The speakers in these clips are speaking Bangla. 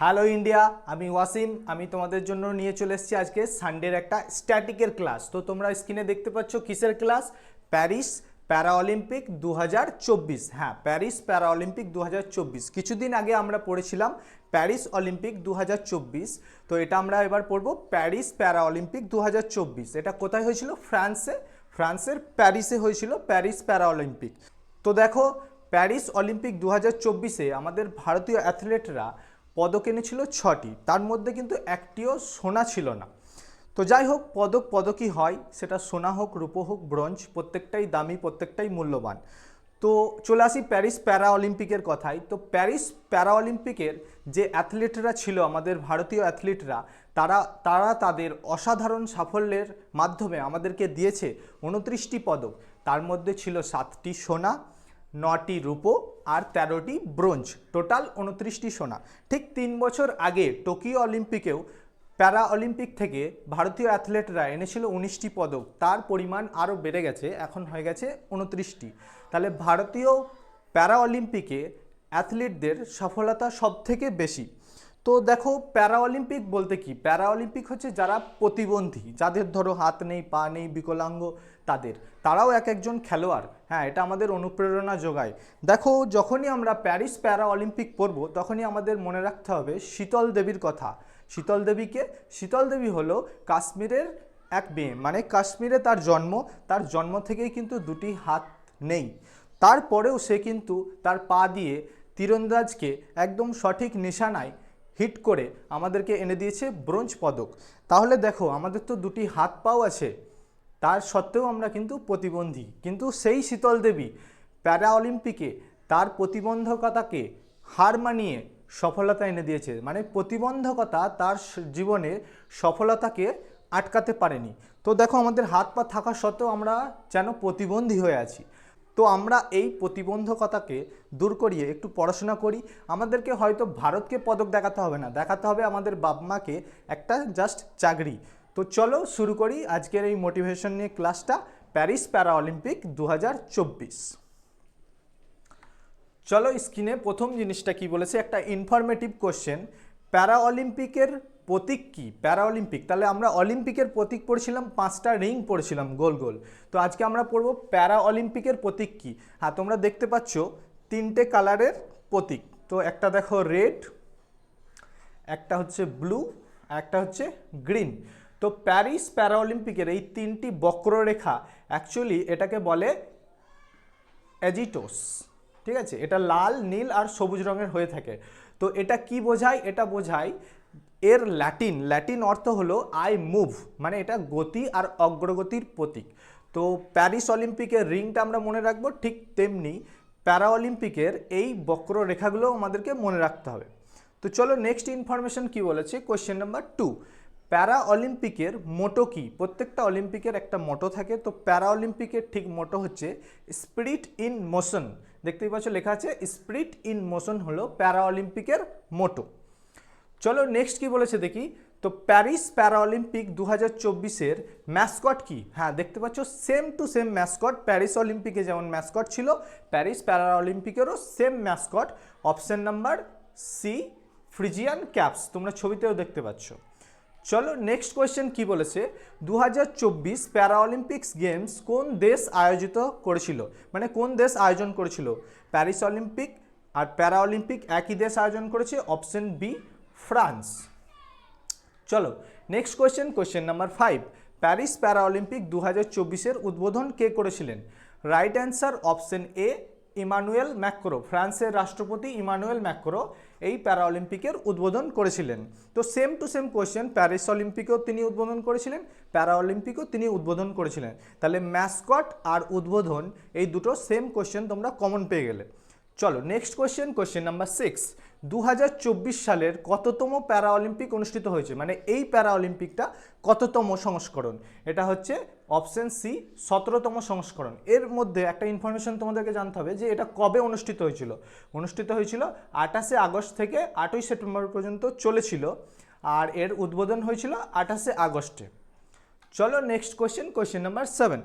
হ্যালো ইন্ডিয়া, আমি ওয়াসিম। আমি তোমাদের জন্য নিয়ে চলে এসেছি আজকে সানডের একটা স্ট্যাটিকের ক্লাস। তো তোমরা স্ক্রিনে দেখতে পাচ্ছ কিসের ক্লাস? Paris para Olympic 2024। হ্যাঁ, প্যারিস প্যারা অলিম্পিক 2024। কিছুদিন আগে আমরা পড়েছিলাম প্যারিস অলিম্পিক 2024। তো এটা আমরা এবার পড়বো প্যারিস প্যারা অলিম্পিক 2024। এটা কোথায় হয়েছিল? ফ্রান্সের প্যারিসে হয়েছিল প্যারিস প্যারা অলিম্পিক। তো দেখো, প্যারিস অলিম্পিক 2024-এ আমাদের ভারতীয় অ্যাথলেটরা পদক এনেছিল 6টি, তার মধ্যে কিন্তু একটিও সোনা ছিল না। তো যাই হোক, পদকই হয়, সেটা সোনা হোক, রূপো হোক, ব্রোঞ্জ, প্রত্যেকটাই দামি, প্রত্যেকটাই মূল্যবান। তো চলে আসি প্যারিস প্যারা অলিম্পিকের কথায়। তো প্যারিস প্যারা অলিম্পিকের যে অ্যাথলেটরা ছিল, আমাদের ভারতীয় অ্যাথলেটরা, তারা তাদের অসাধারণ সাফল্যের মাধ্যমে আমাদেরকে দিয়েছে 29টি পদক। তার মধ্যে ছিল 7টি সোনা, 9টি রূপো আর 13টি ব্রোঞ্জ, টোটাল 29টি সোনা। ঠিক 3 বছর আগে টোকিও অলিম্পিকেও প্যারা অলিম্পিক থেকে ভারতীয় অ্যাথলেটরা এনেছিল 19টি পদক। তার পরিমাণ আরও বেড়ে গেছে, এখন হয়ে গেছে 29টি। তাহলে ভারতীয় প্যারা অলিম্পিকে অ্যাথলিটদের সফলতা সবথেকে বেশি। তো দেখো, প্যারা অলিম্পিক বলতে কি? প্যারা অলিম্পিক হচ্ছে যারা প্রতিবন্ধী, যাদের ধরো হাত নেই, পা নেই, বিকলাঙ্গ, তারাও এক একজন খেলোয়াড়। হ্যাঁ, এটা আমাদের অনুপ্রেরণা যোগায়। দেখো, যখনই আমরা প্যারিস প্যারা অলিম্পিক পড়ব, তখনই আমাদের মনে রাখতে হবে শীতল দেবীর কথা। শীতল দেবী হলো কাশ্মীরের এক মেয়ে, মানে কাশ্মীরে তার জন্ম থেকেই কিন্তু দুটি হাত নেই। তারপরেও সে কিন্তু তার পা দিয়ে তীরন্দাজকে একদম সঠিক নিশানায় হিট করে আমাদেরকে এনে দিয়েছে ব্রোঞ্জ পদক। তাহলে দেখো, আমাদের তো দুটি হাত পাও আছে, তার সত্ত্বেও আমরা কিন্তু প্রতিবন্ধী। কিন্তু সেই শীতল দেবী প্যারা অলিম্পিকে তার প্রতিবন্ধকতাকে হার মানিয়ে সফলতা এনে দিয়েছে। মানে প্রতিবন্ধকতা তার জীবনে সফলতাকে আটকাতে পারেনি। তো দেখো, আমাদের হাত পা থাকা সত্ত্বেও আমরা যেন প্রতিবন্ধী হয়ে আছি। তো আমরা এই প্রতিবন্ধকতাকে দূর করিয়ে একটু পড়াশোনা করি। আমাদেরকে হয়তো ভারতকে পদক দেখাতে হবে না, দেখাতে হবে আমাদের বাপ মাকে একটা জাস্ট চাকরি। তো চলো শুরু করি আজকের এই মোটিভেশন নিয়ে ক্লাসটা, প্যারিস প্যারা অলিম্পিক 2024। চলো, স্ক্রিনে প্রথম জিনিসটা কি বলেছে, একটা ইনফরমেটিভ কোশ্চেন। প্যারা অলিম্পিকের প্রতীক কি? প্যারা অলিম্পিক, তাহলে আমরা অলিম্পিকের প্রতীক পড়েছিলাম, 5টা রিং পড়েছিলাম গোল গোল। তো আজকে আমরা পড়বো প্যারা অলিম্পিকের প্রতীক কি। হ্যাঁ, তোমরা দেখতে পাচ্ছ 3টে কালারের প্রতীক। তো একটা দেখো রেড, একটা হচ্ছে ব্লু, একটা হচ্ছে গ্রিন। তো প্যারিস প্যারা অলিম্পিকের এই 3টি বক্ররেখা, অ্যাকচুয়ালি এটাকে বলে অ্যাজিটোস। ঠিক আছে, এটা লাল, নীল আর সবুজ রঙের হয়ে থাকে। তো এটা কি বোঝায়? এটা বোঝায়, এর ল্যাটিন অর্থ হলো আই মুভ, মানে এটা গতি আর অগ্রগতির প্রতীক। তো প্যারিস অলিম্পিকের রিংটা আমরা মনে রাখবো, ঠিক তেমনি প্যারা অলিম্পিকের এই বক্ররেখাগুলো আমাদেরকে মনে রাখতে হবে। তো চলো, নেক্সট ইনফরমেশন কি বলেছে, কোয়েশ্চেন নাম্বার 2। প্যারা অলিম্পিকের মোটো কি? প্রত্যেকটা অলিম্পিকের একটা মোটো থাকে। তো প্যারা অলিম্পিকের ঠিক মোটো হচ্ছে স্পিরিট ইন মোশন। দেখতেই পাচ্ছ লেখা আছে স্পিরিট ইন মোশন হলো প্যারা অলিম্পিকের মোটো। চলো, নেক্সট কি বলেছে দেখি। তো প্যারিস প্যারা অলিম্পিক 2024-এর ম্যাসকট কি? হ্যাঁ, দেখতে পাচ্ছ same to same mascot. Paris অলিম্পিকে যেমন ম্যাসকট ছিল, প্যারিস প্যারা অলিম্পিকেরও same mascot. Option number C, Phrygian caps, তোমরা ছবিতেও দেখতে পাচ্ছ। চলো, নেক্সট কোয়েশ্চেন কি বলেছে, 2024 প্যারা অলিম্পিক্স গেমস কোন দেশ আয়োজিত করেছিল? মানে কোন দেশ আয়োজন করেছিল? প্যারিস অলিম্পিক আর প্যারা অলিম্পিক একই দেশ আয়োজন করেছে। Option B, France. চলো, next question number 5। Paris para Olympic 2024-এর উদ্বোধন কে করেছিলেন? Right answer option A, Emmanuel Macron. ফ্রান্সের রাষ্ট্রপতি ইমানুয়েল ম্যাক্রো এই প্যারা অলিম্পিকের উদ্বোধন করেছিলেন। তো same to same question, Paris অলিম্পিকেও তিনি উদ্বোধন করেছিলেন, প্যারা অলিম্পিকেও তিনি উদ্বোধন করেছিলেন। তাহলে ম্যাসকট আর উদ্বোধন এই দুটো সেম কোয়েশ্চেন তোমরা কমন পেয়ে গেলে। চলো, নেক্সট কোয়েশ্চেন নাম্বার 6। 2024 সালের কততম প্যারা অলিম্পিক অনুষ্ঠিত হয়েছে? মানে এই প্যারা অলিম্পিকটা কততম সংস্করণ? এটা হচ্ছে অপশন সি, 17তম সংস্করণ। এর মধ্যে একটা ইনফরমেশন তোমাদেরকে জানতে হবে যে এটা কবে অনুষ্ঠিত হয়েছিল। অনুষ্ঠিত হয়েছিল 28শে আগস্ট থেকে 8ই সেপ্টেম্বর পর্যন্ত চলেছিল, আর এর উদ্বোধন হয়েছিল 28শে আগস্টে। চলো, next question number 7।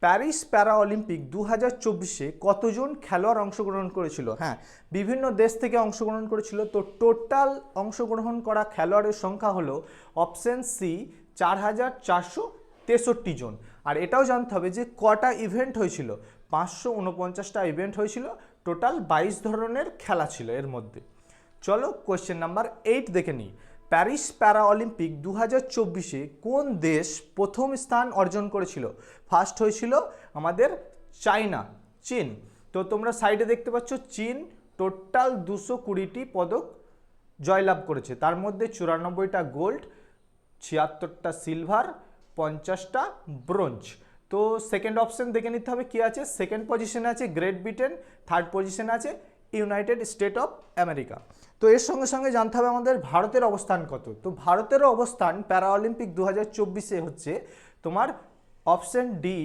Paris para Olympic 2024-এ কতজন খেলোয়াড় অংশগ্রহণ করেছিল? হ্যাঁ, বিভিন্ন দেশ থেকে অংশগ্রহণ করেছিল। তো টোটাল অংশগ্রহণ করা খেলোয়াড়ের সংখ্যা হলো অপশন সি 4463 জন। আর এটাও জানতে হবে যে কটা ইভেন্ট হয়েছিল। 549টা ইভেন্ট হয়েছিল, টোটাল 22 ধরনের খেলা ছিল এর মধ্যে। চলো কোয়েশ্চেন নাম্বার 8 দেখে নিই। প্যারিস প্যারা অলিম্পিক 2024-এ কোন দেশ প্রথম স্থান অর্জন করেছিল? ফার্স্ট হয়েছিল আমাদের চায়না, চীন। তো তোমরা সাইডে দেখতে পাচ্ছ চীন টোটাল 220টি পদক জয়লাভ করেছে, তার মধ্যে 94টা গোল্ড, 76টা সিলভার, 50টা ব্রোঞ্জ। তো সেকেন্ড অপশন দেখে নিতে হবে কি আছে। সেকেন্ড পজিশনে আছে গ্রেট ব্রিটেন, থার্ড পজিশনে আছে ইউনাইটেড স্টেট অফ আমেরিকা। তো এর সঙ্গে সঙ্গে জানতে হবে আমাদের ভারতের অবস্থান কত। তো ভারতের অবস্থান প্যারা অলিম্পিক 2024-এ হচ্ছে তোমার অপশন ডি,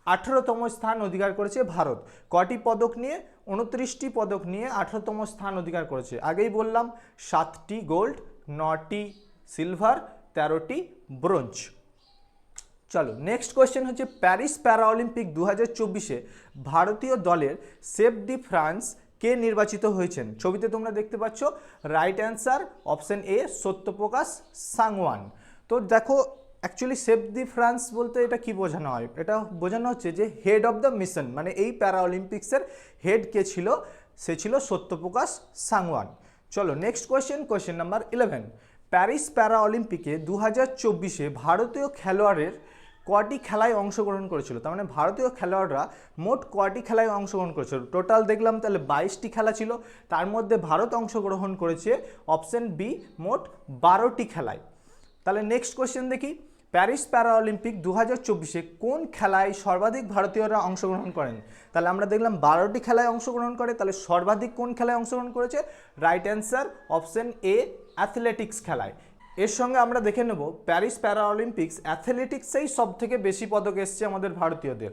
18তম স্থান অধিকার করেছে ভারত। কটি পদক নিয়ে? 29টি পদক নিয়ে 18তম স্থান অধিকার করেছে। আগেই বললাম 7টি গোল্ড, 9টি সিলভার, 13টি ব্রোঞ্জ। চলো নেক্সট কোয়েশ্চেন হচ্ছে প্যারিস প্যারা অলিম্পিক 2024-এ ভারতীয় দলের সেফ দি ফ্রান্স কে নির্বাচিত হয়েছেন? ছবিতে তোমরা দেখতে পাচ্ছ। রাইট অ্যান্সার অপশন এ সত্যপ্রকাশ সাংওয়ান। তো দেখো অ্যাকচুয়ালি সেভ দি ফ্রান্স বলতে এটা কি বোঝানো হয়? এটা বোঝানো হচ্ছে যে হেড অফ দ্য মিশন, মানে এই প্যারা অলিম্পিক্সের হেড কে ছিল? সে ছিল সত্যপ্রকাশ সাংওয়ান। চলো নেক্সট কোয়েশ্চেন নাম্বার 11। প্যারিস প্যারা অলিম্পিকে 2024-এ ভারতীয় খেলোয়াড়ের কটি খেলায় অংশগ্রহণ করেছিল? তার মানে ভারতীয় খেলোয়াড়রা মোট কটি খেলায় অংশগ্রহণ করেছিল? টোটাল দেখলাম তাহলে 22টি খেলা ছিল, তার মধ্যে ভারত অংশগ্রহণ করেছে অপশন বি মোট 12টি খেলায়। তাহলে নেক্সট কোয়েশ্চেন দেখি। প্যারিস প্যারা অলিম্পিক 2024-এ কোন খেলায় সর্বাধিক ভারতীয়রা অংশগ্রহণ করেন? তাহলে আমরা দেখলাম 12টি খেলায় অংশগ্রহণ করে, তাহলে সর্বাধিক কোন খেলায় অংশগ্রহণ করেছে? রাইট অ্যান্সার অপশন এ অ্যাথলেটিক্স খেলায়। এর সঙ্গে আমরা দেখে নেব প্যারিস প্যারা অলিম্পিক্স অ্যাথলেটিক্সেই সব থেকে বেশি পদক এসছে আমাদের ভারতীয়দের।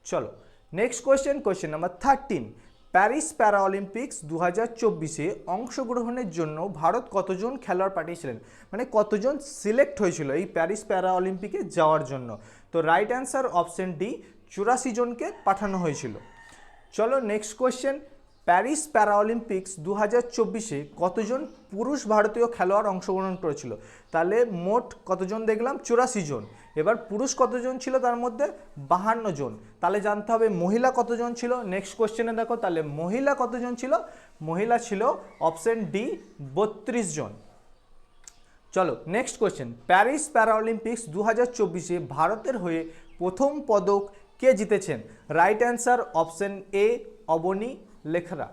চলো next question number 13। Paris para Olympics 2024-এ অংশগ্রহণের জন্য ভারত কতজন খেলোয়াড় পাঠিয়েছিলেন? মানে কতজন সিলেক্ট হয়েছিল এই প্যারিস প্যারা অলিম্পিকে যাওয়ার জন্য? তো রাইট অ্যান্সার অপশন ডি 84 জনকে পাঠানো হয়েছিল। চলো next question. Paris para Olympics 2024-এ কতজন পুরুষ ভারতীয় খেলোয়াড় অংশগ্রহণ করেছিল? তাহলে মোট কতজন দেখলাম? 84 জন। এবার পুরুষ কতজন ছিল? তার মধ্যে 52 জন। তাহলে জানতে হবে মহিলা কতজন ছিল। নেক্সট কোয়েশ্চেনে দেখো তাহলে মহিলা কতজন ছিল? মহিলা ছিল অপশন ডি 32 জন। চলো next question. Paris para Olympics 2024-এ ভারতের হয়ে প্রথম পদক কে জিতেছেন? Right answer option A Avani Lekhara.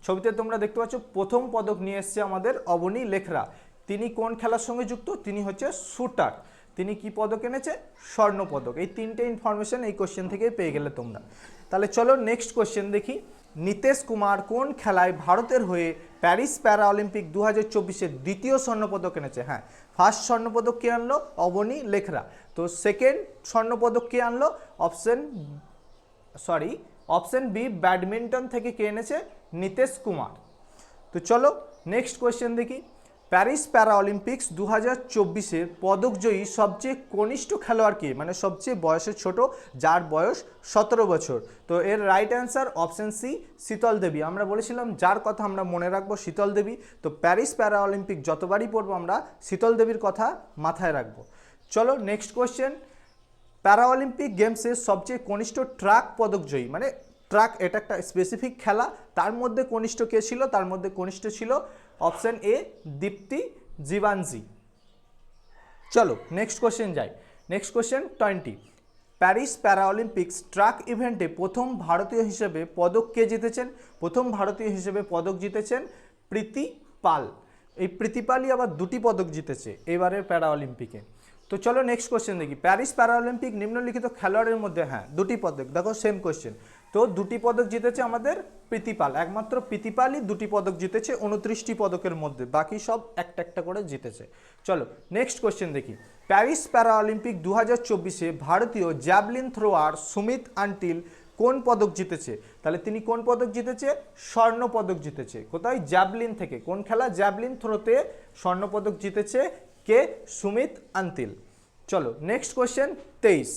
ছবিতে তোমরা দেখতে পাচ্ছ প্রথম পদক নিয়ে এসছে আমাদের অবনী লেখরা। তিনি কোন খেলার সঙ্গে যুক্ত? তিনি হচ্ছে শুটার। তিনি কি পদক এনেছে? স্বর্ণ পদক। এই তিনটে ইনফরমেশন এই কোশ্চেন থেকে পেয়ে গেলে তোমরা। তাহলে চলো নেক্সট কোশ্চেন দেখি। নীতেশ কুমার কোন খেলায় ভারতের হয়ে প্যারিস প্যারা অলিম্পিক 2024-এর দ্বিতীয় স্বর্ণপদক এনেছে? হ্যাঁ, ফার্স্ট স্বর্ণপদক কে আনলো? অবনী লেখরা। তো সেকেন্ড স্বর্ণপদক কে আনলো? অপশন বি ব্যাডমিন্টন থেকে কে এনেছে? নীতেশ কুমার। তো চলো নেক্সট কোয়েশ্চেন দেখি। প্যারিস প্যারা অলিম্পিক্স 2024-এর পদকজয়ী সবচেয়ে কনিষ্ঠ খেলোয়াড় কে? মানে সবচেয়ে বয়সে ছোট, যার বয়স 17 বছর। তো এর রাইট অ্যান্সার অপশন সি শীতল দেবী। আমরা বলেছিলাম যার কথা আমরা মনে রাখবো শীতল দেবী। তো প্যারিস প্যারা অলিম্পিক যতবারই পড়বো আমরা শীতল দেবীর কথা মাথায় রাখবো। চলো নেক্সট কোয়েশ্চেন। প্যারা অলিম্পিক গেমসের সবচেয়ে কনিষ্ঠ ট্রাক পদকজয়ী, মানে ট্রাক এটা একটা স্পেসিফিক খেলা, তার মধ্যে কনিষ্ঠ কে ছিল? তার মধ্যে কনিষ্ঠ ছিল অপশন এ দীপ্তি জীবানজি। চলো নেক্সট কোশ্চেন যাই। Next question 20। Paris para Olympics truck ইভেন্টে প্রথম ভারতীয় হিসেবে পদক কে জিতেছেন? প্রথম ভারতীয় হিসেবে পদক জিতেছেন প্রীতি পাল। এই প্রীতি পালই আবার 2টি পদক জিতেছে এবারের প্যারা অলিম্পিকে। তো চলো নেক্সট কোশ্চেন দেখি। প্যারিস প্যারা অলিম্পিক নিম্নলিখিত খেলোয়াড়ের মধ্যে, হ্যাঁ 2টি পদক, দেখো সেম কোশ্চেন। তো 2টি পদক জিতেছে আমাদের প্রীতি পাল, একমাত্র প্রীতি পালই 2টি পদক জিতেছে 29টি পদকের মধ্যে, বাকি সব একটা একটা করে জিতেছে। চলো নেক্সট কোশ্চেন দেখি। প্যারিস প্যারা অলিম্পিক 2024-এ ভারতীয় জ্যাভলিন থ্রোয়ার সুমিত আন্টিল কোন পদক জিতেছে? তাহলে তিনি কোন পদক জিতেছে? স্বর্ণ পদক জিতেছে। কোথায়? জ্যাভলিন থেকে। কোন খেলা? জ্যাভলিন থ্রোতে স্বর্ণ পদক জিতেছে কে? সুমিত আন্তিল। চলো নেক্সট কোশ্চেন 23।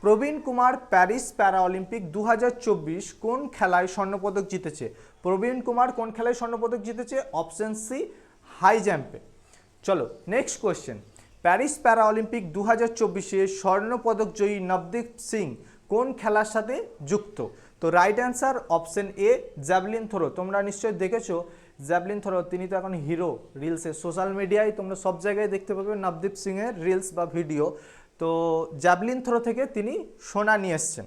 প্রবীণ কুমার প্যারিস প্যারা অলিম্পিক 2024 কোন খেলায় স্বর্ণপদক জিতেছে? প্রবীণ কুমার কোন খেলায় স্বর্ণপদক জিতেছে? অপশন সি, হাই জাম্পে। চলো next question, Paris para Olympic 2024 স্বর্ণপদক জয়ী নবদীপ সিং কোন খেলার সাথে যুক্ত? তো right answer option A, javelin throw. তোমরা নিশ্চয়ই দেখেছো জ্যাভলিন থ্রো, তিনি তো এখন হিরো রিলসে, সোশ্যাল মিডিয়ায় তোমরা সব জায়গায় দেখতে পাবে নবদীপ সিংয়ের রিলস বা ভিডিও। তো জ্যাভলিন থ্রো থেকে তিনি সোনা নিয়ে এসছেন।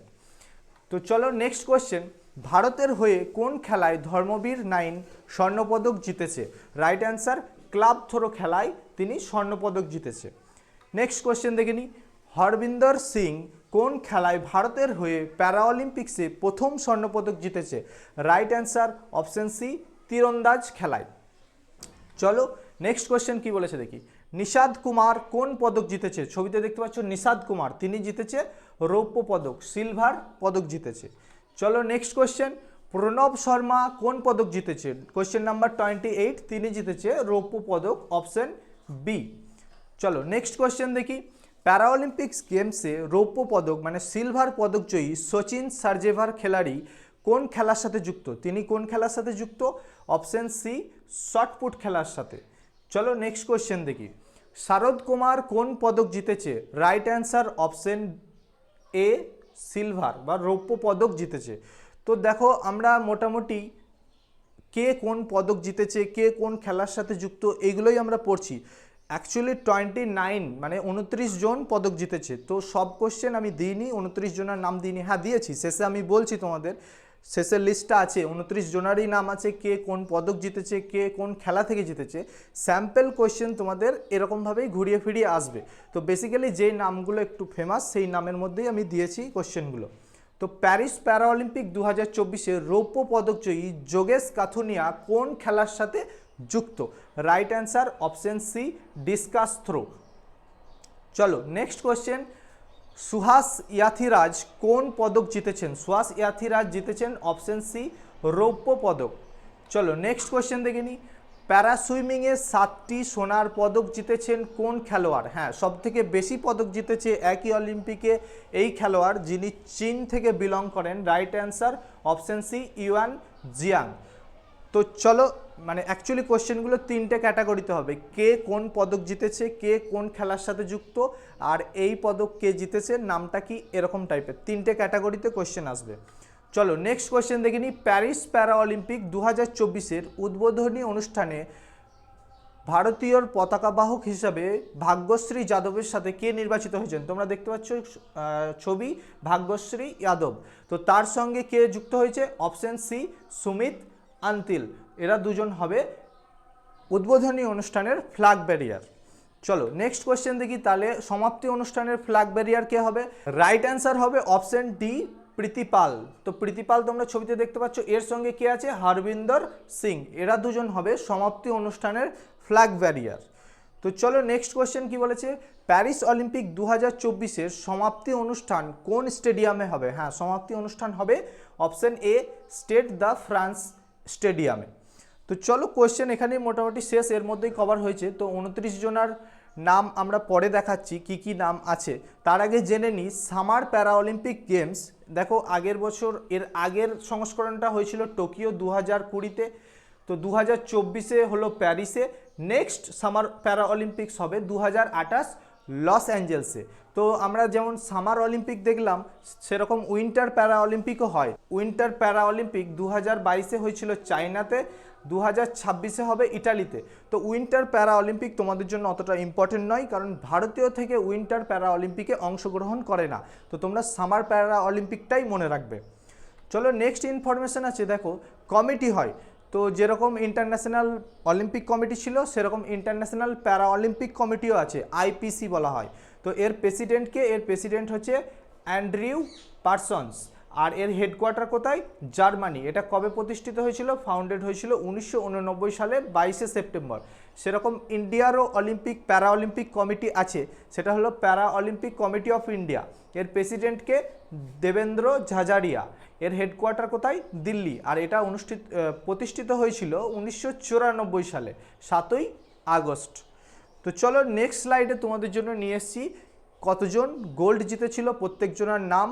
তো চলো নেক্সট কোয়েশ্চেন, ভারতের হয়ে কোন খেলায় ধর্মবীর নাইন স্বর্ণপদক জিতেছে? রাইট অ্যান্সার ক্লাব থ্রো খেলায় তিনি স্বর্ণপদক জিতেছে। নেক্সট কোয়েশ্চেন দেখে নিই, হরবিন্দর সিং কোন খেলায় ভারতের হয়ে প্যারা অলিম্পিক্সে প্রথম স্বর্ণপদক জিতেছে? রাইট অ্যান্সার অপশন সি, তীরন্দাজ খেলায়। চলো নেক্সট কোয়েশ্চেন কি বলেছে দেখি, নিষাদ কুমার কোন পদক জিতেছে? ছবিতে দেখতে পাচ্ছ নিষাদ কুমার, তিনি জিতেছে রৌপ্য পদক, সিলভার পদক জিতেছে। চলো নেক্সট কোয়েশ্চেন, প্রণব শর্মা কোন পদক জিতেছে? কোয়েশ্চেন নাম্বার 28, তিনি জিতেছে রৌপ্য পদক, অপশন বি। চলো নেক্সট কোয়েশ্চেন দেখি, প্যারাঅলিম্পিক্স গেমসে রৌপ্য পদক মানে সিলভার পদক জয়ী সচিন সার্জেভার খেলাড়ি কোন খেলার সাথে যুক্ত? তিনি কোন খেলার সাথে যুক্ত? অপশন সি, শটপুট খেলার সাথে। চলো নেক্সট কোয়েশ্চেন দেখি, শারদ কুমার কোন পদক জিতেছে? রাইট অ্যান্সার অপশন এ, সিলভার বা রৌপ্য পদক জিতেছে। তো দেখো আমরা মোটামুটি কে কোন পদক জিতেছে, কে কোন খেলার সাথে যুক্ত, এইগুলোই আমরা পড়ছি। অ্যাকচুয়ালি 29 মানে 29 জন পদক জিতেছে। তো সব কোশ্চেন আমি দিইনি, 29 জনের নাম দিইনি, হ্যাঁ দিয়েছি, শেষে আমি বলছি তোমাদের, শেষের লিস্টটা আছে, 29 জনেরই নাম আছে, কে কোন পদক জিতেছে, কে কোন খেলা থেকে জিতেছে। স্যাম্পল কোশ্চেন তোমাদের এরকমভাবেই ঘুরিয়ে ফিরিয়ে আসবে। তো বেসিক্যালি যেই নামগুলো একটু ফেমাস সেই নামের মধ্যেই আমি দিয়েছি কোশ্চেনগুলো। তো প্যারিস প্যারা অলিম্পিক 2024 রৌপ্য পদক জয়ী যোগেশ কাথুনিয়া কোন খেলার সাথে যুক্ত? Right answer option C, discus throw. চলো নেক্সট কোয়েশ্চেন, সুহাস ইয়াথিরাজ কোন পদক জিতেছেন? সুহাস ইয়াথিরাজ জিতেছেন অপশন সি, রৌপ্য পদক। চলো নেক্সট কোয়েশ্চেন দেখে নিই, প্যারা সুইমিংয়ে 7টি সোনার পদক জিতেছেন কোন খেলোয়াড়? হ্যাঁ, সব থেকে বেশি পদক জিতেছে একই অলিম্পিকে এই খেলোয়াড়, যিনি চীন থেকে বিলং করেন। Right answer option C, Yuan Jiang. তো চলো মানে অ্যাকচুয়ালি কোশ্চেনগুলো 3টে ক্যাটাগরিতে হবে, কে কোন পদক জিতেছে, কে কোন খেলার সাথে যুক্ত, আর এই পদক কে জিতেছে, নামটা কি, এরকম টাইপের 3টে ক্যাটাগরিতে কোশ্চেন আসবে। চলো নেক্সট কোশ্চেন দেখে নিই, প্যারিস প্যারা অলিম্পিক 2024 উদ্বোধনী অনুষ্ঠানে ভারতীয় পতাকাবাহক হিসাবে ভাগ্যশ্রী যাদবের সাথে কে নির্বাচিত হয়েছেন? তোমরা দেখতে পাচ্ছ ছবি, ভাগ্যশ্রী যাদব। তো তার সঙ্গে কে যুক্ত হয়েছে? Option C, Sumit Antil. এরা দুজন হবে উদ্বোধনী অনুষ্ঠানের ফ্ল্যাগ ব্যারিয়ার। চলো নেক্সট কোয়েশ্চেন দেখি, তাহলে সমাপ্তি অনুষ্ঠানের ফ্ল্যাগ ব্যারিয়ার কে হবে? রাইট অ্যান্সার হবে অপশন ডি, প্রীতিপাল। তো প্রীতিপাল তোমরা ছবিতে দেখতে পাচ্ছ, এর সঙ্গে কে আছে? হরবিন্দর সিং। এরা দুজন হবে সমাপ্তি অনুষ্ঠানের ফ্ল্যাগ ব্যারিয়ার। তো চলো নেক্সট কোয়েশ্চেন কি বলেছে, প্যারিস অলিম্পিক 2024 সমাপ্তি অনুষ্ঠান কোন স্টেডিয়ামে হবে? হ্যাঁ, সমাপ্তি অনুষ্ঠান হবে option A, Stade de France স্টেডিয়ামে। তো চলো কোয়েশ্চেন এখানেই মোটামুটি শেষ, এর মধ্যেই কভার হয়েছে। তো 29 জনার নাম আমরা পরে দেখাচ্ছি কি কি নাম আছে। তার আগে জেনে নিই সামার প্যারা অলিম্পিক গেমস। দেখো আগের বছর এর আগের সংস্করণটা হয়েছিল টোকিও 2020-তে, তো 2024 হলো প্যারিসে। নেক্সট সামার প্যারা অলিম্পিক্স হবে 2028 লস অ্যাঞ্জেলসে। তো আমরা যেমন সামার অলিম্পিক দেখলাম, সেরকম উইন্টার প্যারা অলিম্পিকও হয়। উইন্টার প্যারা অলিম্পিক 2022 হয়েছিল চায়নাতে, 2026 হবে ইটালিতে। তো উইন্টার প্যারা অলিম্পিক তোমাদের জন্য অতটা ইম্পর্টেন্ট নয়, কারণ ভারতীয় থেকে উইন্টার প্যারা অলিম্পিকে অংশগ্রহণ করে না। তো তোমরা সামার প্যারা অলিম্পিকটাই মনে রাখবে। চলো নেক্সট ইনফরমেশন আছে, দেখো কমিটি হয়। তো যেরকম ইন্টারন্যাশনাল অলিম্পিক কমিটি ছিল, সেরকম ইন্টারন্যাশনাল প্যারা অলিম্পিক কমিটিও আছে, আইপিসি বলা হয়। তো এর প্রেসিডেন্টকে, এর প্রেসিডেন্ট হচ্ছে অ্যান্ড্রিউ পারসন্স। আর এর হেডকোয়ার্টার কোথায়? জার্মানি। এটা কবে প্রতিষ্ঠিত হয়েছিল? ফাউন্ডেড হয়েছিল 1989 সালে 22 সেপ্টেম্বর। সেরকম ইন্ডিয়ারও অলিম্পিক প্যারা অলিম্পিক কমিটি আছে, সেটা হলো প্যারা অলিম্পিক কমিটি অফ ইন্ডিয়া। এর প্রেসিডেন্টকে দেবেন্দ্র ঝাঝারিয়া। এর হেডকোয়ার্টার কোথায়? দিল্লি। আর এটা প্রতিষ্ঠিত হয়েছিল 1994 সালে 7ই আগস্ট। তো চলো নেক্সট স্লাইডে তোমাদের জন্য নিয়ে এসেছি কতজন গোল্ড জিতেছিল, প্রত্যেকজনের নাম,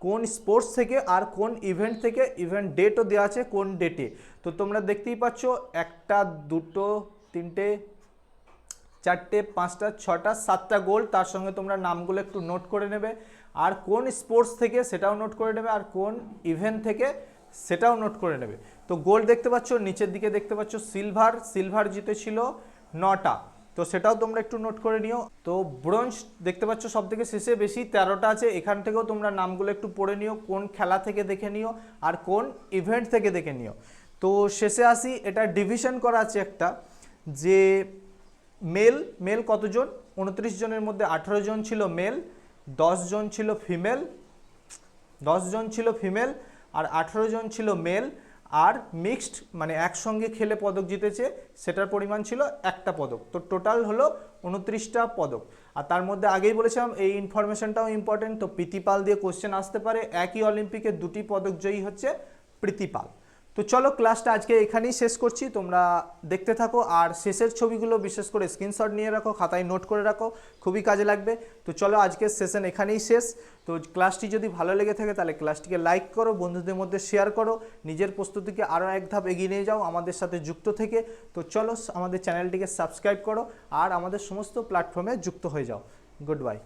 কোন স্পোর্টস থেকে আর কোন ইভেন্ট থেকে, ইভেন্ট ডেটও দেওয়া আছে কোন ডেটে। তো তোমরা দেখতেই পাচ্ছ 1টা 2টো 3টে 4টে 5টা 6টা 7টা গোল্ড, তার সঙ্গে তোমরা নামগুলো একটু নোট করে নেবে, আর কোন স্পোর্টস থেকে সেটাও নোট করে নেবে, আর কোন ইভেন্ট থেকে সেটাও নোট করে নেবে। তো গোল্ড দেখতে পাচ্ছ, নিচের দিকে দেখতে পাচ্ছ সিলভার জিতেছিল 9টা, তো সেটাও তোমরা একটু নোট করে নিও। তো ব্রোঞ্জ দেখতে পাচ্ছ সব থেকে শেষে বেশি 13টা আছে, এখান থেকেও তোমরা নামগুলো একটু পড়ে নিও, কোন খেলা থেকে দেখে নিও আর কোন ইভেন্ট থেকে দেখে নিও। তো শেষে আসি, এটা ডিভিশন করা আছে একটা, যে মেল কতজন, 29 জনের মধ্যে 18 জন ছিল মেল, 10 জন ছিল ফিমেল, আর 18 জন ছিল মেল। আর মিক্সড মানে একসঙ্গে খেলে পদক জিতেছে সেটার পরিমাণ ছিল 1টা পদক। তো টোটাল হলো 29টা পদক। আর তার মধ্যে আগেই বলেছিলাম এই ইনফরমেশনটাও ইম্পর্টেন্ট, তো প্রীতিপাল দিয়ে কোশ্চেন আসতে পারে, একই অলিম্পিকে 2টি পদক জয়ী হচ্ছে প্রীতিপাল। তো চলো ক্লাসটা আজকে এখানেই শেষ করছি, তোমরা দেখতে থাকো, আর শেষের ছবিগুলো বিশেষ করে স্ক্রিনশট নিয়ে রাখো, খাতায় নোট করে রাখো, খুবই কাজে লাগবে। তো চলো আজকের সেশন এখানেই শেষ। তো ক্লাসটি যদি ভালো লেগে থাকে তাহলে ক্লাসটিকে লাইক করো, বন্ধুদের মধ্যে শেয়ার করো, নিজের প্রস্তুতিকে আরও এক ধাপ এগিয়ে নিয়ে যাও আমাদের সাথে যুক্ত থেকে। তো চলো আমাদের চ্যানেলটিকে সাবস্ক্রাইব করো আর আমাদের সমস্ত প্ল্যাটফর্মে যুক্ত হয়ে যাও। Good bye.